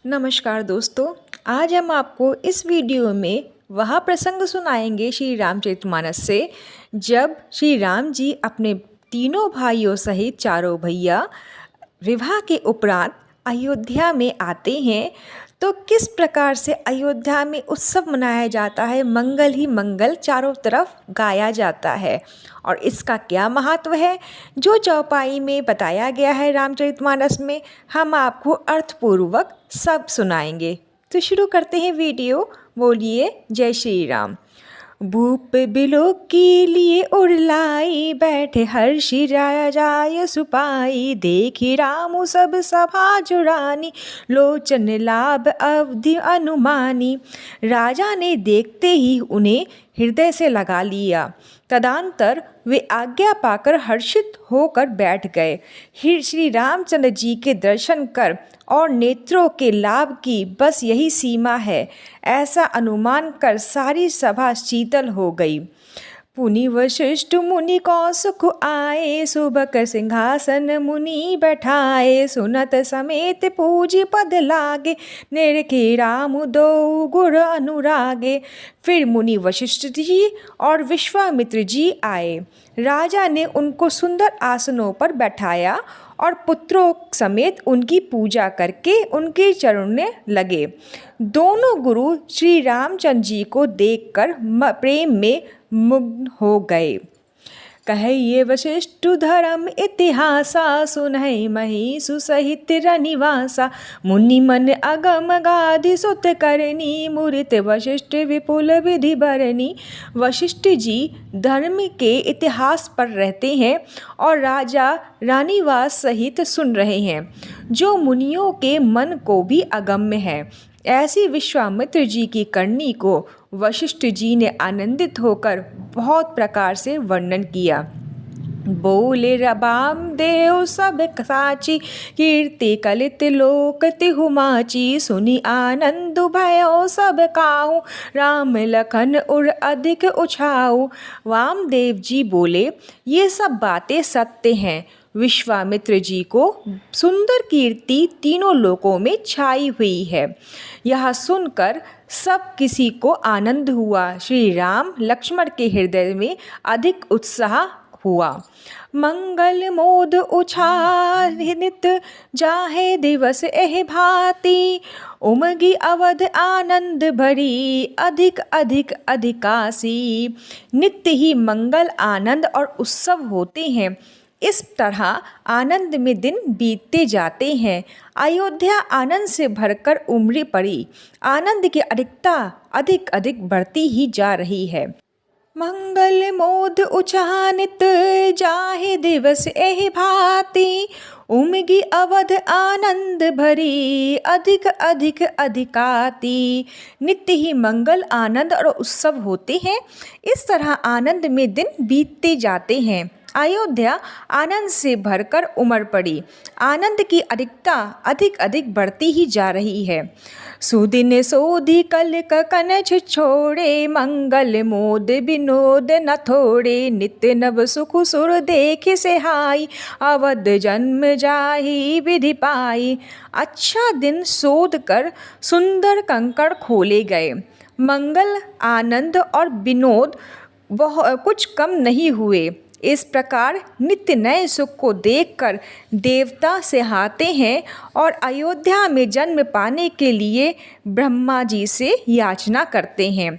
नमस्कार दोस्तों। आज हम आपको इस वीडियो में वह प्रसंग सुनाएंगे श्री रामचरितमानस से, जब श्री राम जी अपने तीनों भाइयों सहित चारों भैया विवाह के उपरांत अयोध्या में आते हैं। तो किस प्रकार से अयोध्या में उत्सव मनाया जाता है, मंगल ही मंगल चारों तरफ गाया जाता है और इसका क्या महत्व है, जो चौपाई में बताया गया है रामचरितमानस में, हम आपको अर्थपूर्वक सब सुनाएंगे। तो शुरू करते हैं वीडियो। बोलिए जय श्री राम। भूप बिलोक के लिए उड़लाई, बैठे हर्षि राजाय सुपाई। देखी रामु सब सभा जुरानी, लोचन लाभ अवधि अनुमानी। राजा ने देखते ही उन्हें हृदय से लगा लिया। तदंतर वे आज्ञा पाकर हर्षित होकर बैठ गए। श्री रामचंद्र जी के दर्शन कर और नेत्रों के लाभ की बस यही सीमा है, ऐसा अनुमान कर सारी सभा शीतल हो गई। पुनि वशिष्ठ मुनि कौसुख आए, सुबक सिंहासन मुनि बैठाए। सुनत समेत पूजी पद लागे, निरखे राम दो गुर अनुरागे। फिर मुनि वशिष्ठ जी और विश्वामित्र जी आए। राजा ने उनको सुंदर आसनों पर बैठाया और पुत्रों समेत उनकी पूजा करके उनके चरणों लगे। दोनों गुरु श्री रामचंद्र जी को देखकर प्रेम में मुग्ध हो गए। कहिए वशिष्ठ धर्म इतिहासा, सुनहि महिषु सहित रनिवासा। मुनि मन अगम गाधि सुत करनी, मुरित वशिष्ठ विपुल विधि बरनी। वशिष्ठ जी धर्म के इतिहास पर रहते हैं और राजा रानीवास सहित सुन रहे हैं, जो मुनियों के मन को भी अगम्य है। ऐसी विश्वामित्र जी की करनी को वशिष्ठ जी ने आनंदित होकर बहुत प्रकार से वर्णन किया। बोले रबाम देव सब साची, कीर्ति कलित लोक तिहु माची। सुनी आनंद भयो सब काहू, राम लखन उर अधिक उछाऊ। वामदेव जी बोले, ये सब बातें सत्य हैं। विश्वामित्र जी को सुंदर कीर्ति तीनों लोकों में छाई हुई है। यह सुनकर सब किसी को आनंद हुआ। श्री राम लक्ष्मण के हृदय में अधिक उत्साह हुआ। मंगल मोद उछालित जाहे दिवस एह भांति, उमगी अवध आनंद भरी अधिक अधिक अधिकासी। नित्य ही मंगल आनंद और उत्सव होते हैं। इस तरह आनंद में दिन बीतते जाते हैं। अयोध्या आनंद से भरकर उमड़ी पड़ी। आनंद की अधिकता अधिक अधिक बढ़ती ही जा रही है। मंगल मोद उछानित जाहे दिवस एह भांति, उमगी अवध आनंद भरी अधिक अधिक अधिकाति। नित्य ही मंगल आनंद और उत्सव होते हैं। इस तरह आनंद में दिन बीतते जाते हैं। अयोध्या आनंद से भरकर उमड़ पड़ी। आनंद की अधिकता अधिक अधिक बढ़ती ही जा रही है। सुदिन सोधि कल कन छोड़े, मंगल मोद विनोद न थोड़े। नित्य नव सुख सुर देख से हाई, अवध जन्म जाहि विधि पाई। अच्छा दिन शोध कर सुंदर कंकड़ खोले गए। मंगल आनंद और विनोद कुछ कम नहीं हुए। इस प्रकार नित्य नए सुख को देखकर देवता सिहाते हैं और अयोध्या में जन्म पाने के लिए ब्रह्मा जी से याचना करते हैं।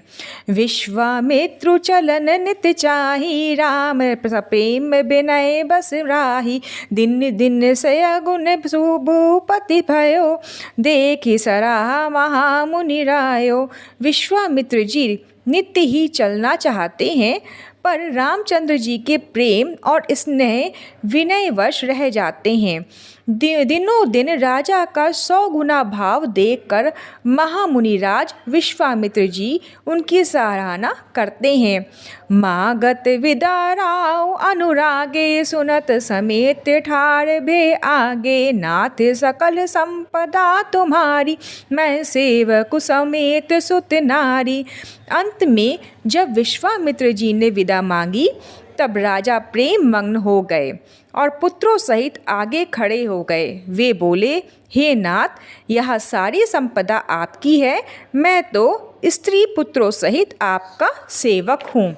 विश्वामित्रु चलन नित्य चाही, राम प्रेम विनय बस राही। दिन दिन से अगुण भूपति भयो, देखि सराहा महामुनि रायो। विश्वामित्र जी नित्य ही चलना चाहते हैं, पर रामचंद्र जी के प्रेम और स्नेह विनयवश रह जाते हैं। दिनों दिन राजा का 100 गुना भाव देखकर महामुनिराज विश्वामित्र जी उनकी सराहना करते हैं। मागत विदाराव अनुरागे, सुनत समेत ठार भे आगे। नाथ सकल संपदा तुम्हारी, मैं सेवक समेत सुत नारी। अंत में जब विश्वामित्र जी ने विदा मांगी तब राजा प्रेम मग्न हो गए और पुत्रों सहित आगे खड़े हो गए। वे बोले, हे नाथ, यह सारी संपदा आपकी है, मैं तो स्त्री पुत्रों सहित आपका सेवक हूँ।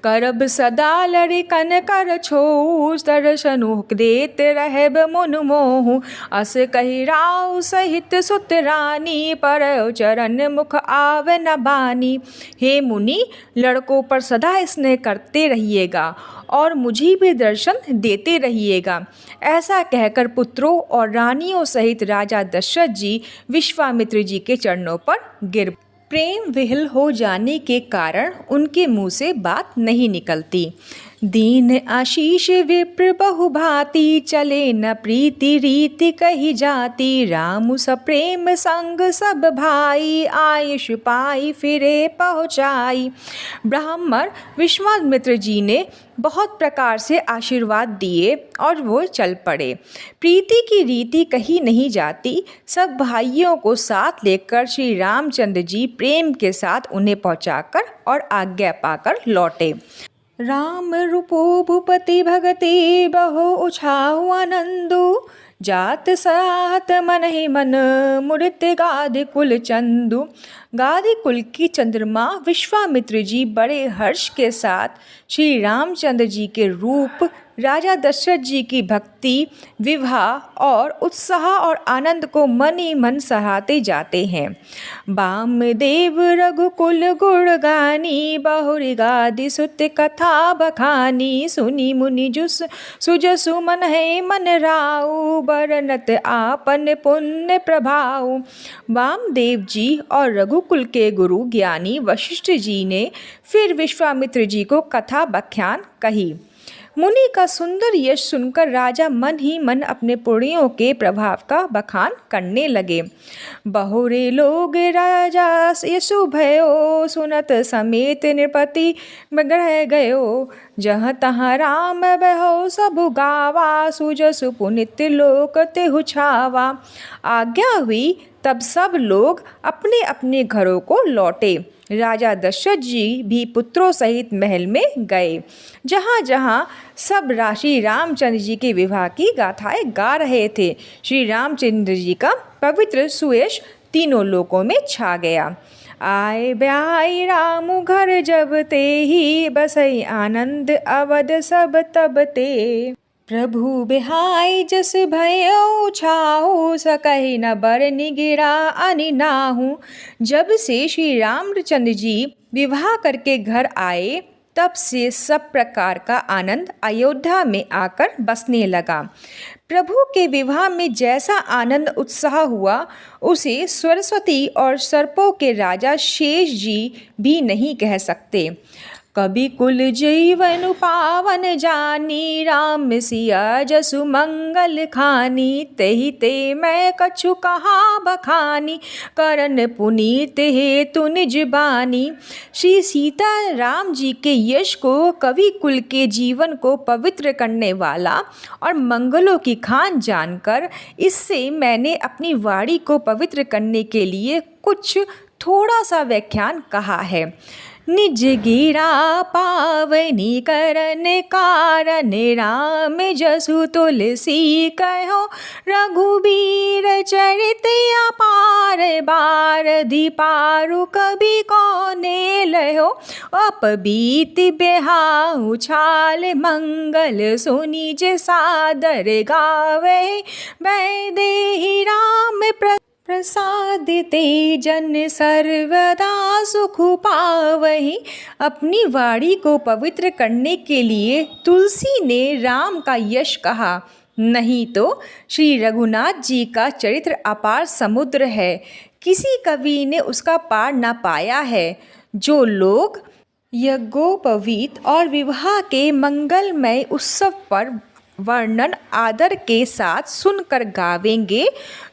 करब सदा लड़ि कन कर छोऊ, दर्शनु देत रहब मुन मोहु। अस कहि राउ सहित सुत रानी, पर चरण मुख आवे न बानी। हे मुनि, लड़कों पर सदा स्नेह करते रहिएगा और मुझे भी दर्शन देते रहिएगा। ऐसा कहकर पुत्रों और रानियों सहित राजा दशरथ जी विश्वामित्र जी के चरणों पर गिर। प्रेम विह्वल हो जाने के कारण उनके मुंह से बात नहीं निकलती। दीन आशीष विप्र बहुभांति, चले न प्रीति रीति कही जाती। राम सप्रेम संग सब भाई, आयुष पाई फिरे पहुँचाई। ब्राह्मण विश्वामित्र जी ने बहुत प्रकार से आशीर्वाद दिए और वो चल पड़े। प्रीति की रीति कही नहीं जाती। सब भाइयों को साथ लेकर श्री रामचंद्र जी प्रेम के साथ उन्हें पहुंचाकर और आज्ञा पाकर लौटे। राम रूपो भूपति भगति, बहु उछाऊ आनंदु। जात सात मन ही मन, मुड़ित गाधि कुल चंदु। गाधि कुल की चंद्रमा विश्वामित्र जी बड़े हर्ष के साथ श्री रामचंद्र जी के रूप, राजा दशरथ जी की भक्ति, विवाह और उत्साह और आनंद को मन ही मन सराहते जाते हैं। वामदेव रघुकुल गुणगानी, बहुरी गादि सुत कथा बखानी। सुनी मुनि जुस सुजसु मन है मन राउ, बरनत आपन पुण्य प्रभाव। वामदेव जी और रघुकुल के गुरु ज्ञानी वशिष्ठ जी ने फिर विश्वामित्र जी को कथा बख्यान कही। मुनि का सुंदर यश सुनकर राजा मन ही मन अपने पुण्यों के प्रभाव का बखान करने लगे। बहुरे लोग राजा यशु भयो, सुनत समेत नृपति ग्रह गयो। जहाँ तहाँ राम बहो सबु गावा, सुजसु पुनित लोक तेहु छावा। आज्ञा हुई तब सब लोग अपने अपने घरों को लौटे। राजा दशरथ जी भी पुत्रों सहित महल में गए, जहाँ जहाँ सब श्री रामचंद्र जी के विवाह की गाथाएं गा रहे थे। श्री रामचंद्र जी का पवित्र सुयश तीनों लोकों में छा गया। आए ब्याई राम घर जब ते ही, बसई आनंद अवध सब तब ते। प्रभु बिहाई जस भयो छाऊ, सकहि न बर निगिरा अनि नाहू। जब से श्री रामचंद्र जी विवाह करके घर आए, तब से सब प्रकार का आनंद अयोध्या में आकर बसने लगा। प्रभु के विवाह में जैसा आनंद उत्साह हुआ, उसे सरस्वती और सर्पों के राजा शेष जी भी नहीं कह सकते। कभी कुल जीवन पावन जानी, राम सिया जसु मंगल खानी। तेहि ते मैं कछु कहा बखानी, करन पुनीत हेतु निज बानी। श्री सीता राम जी के यश को, कवि कुल के जीवन को पवित्र करने वाला और मंगलों की खान जानकर, इससे मैंने अपनी वाणी को पवित्र करने के लिए कुछ थोड़ा सा व्याख्यान कहा है। निज गिरा पावनी करन कारण, राम जसु तुलसी कहो। रघुबीर चरित अपार, बारधि पारु कभी कोने लहो। अपबीत बेहाउ छाल, मंगल सुनी जे सादर गावे। वैदेही राम प्रसाद ते जन सर्वदा सुख पावहि। अपनी वाणी को पवित्र करने के लिए तुलसी ने राम का यश कहा, नहीं तो श्री रघुनाथ जी का चरित्र अपार समुद्र है, किसी कवि ने उसका पार न पाया है। जो लोग यज्ञोपवीत और विवाह के मंगलमय उत्सव पर वर्णन आदर के साथ सुनकर गावेंगे,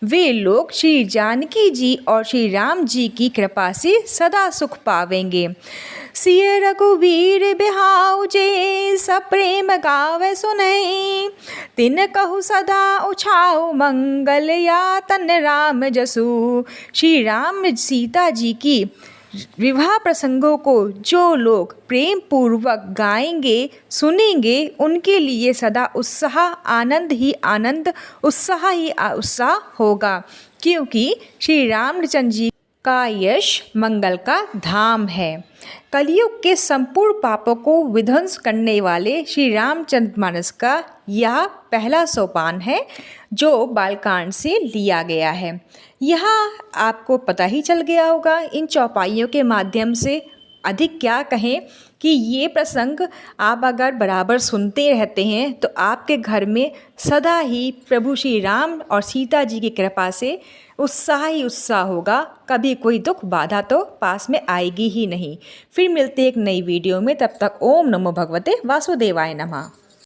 वे लोग श्री जानकी जी और श्री राम जी की कृपा से सदा सुख पावेंगे। सिय रघुवीर बिहाउ जे, सप्रेम गावे सुनई। तिन कहु सदा उछाऊ मंगल, या तन राम जसु। श्री राम सीता जी की विवाह प्रसंगों को जो लोग प्रेम पूर्वक गाएंगे सुनेंगे उनके लिए सदा उत्साह आनंद ही आनंद उत्साह ही उत्साह होगा, क्योंकि श्री रामचंद्र जी का यश मंगल का धाम है। कलयुग के संपूर्ण पापों को विध्वंस करने वाले श्री रामचरितमानस का यह पहला सोपान है जो बालकांड से लिया गया है। यहाँ आपको पता ही चल गया होगा इन चौपाइयों के माध्यम से, अधिक क्या कहें कि ये प्रसंग आप अगर बराबर सुनते रहते हैं तो आपके घर में सदा ही प्रभु श्री राम और सीता जी की कृपा से उत्साह ही उत्साह होगा, कभी कोई दुख बाधा तो पास में आएगी ही नहीं। फिर मिलते एक नई वीडियो में, तब तक ओम नमो भगवते वासुदेवाय नमः।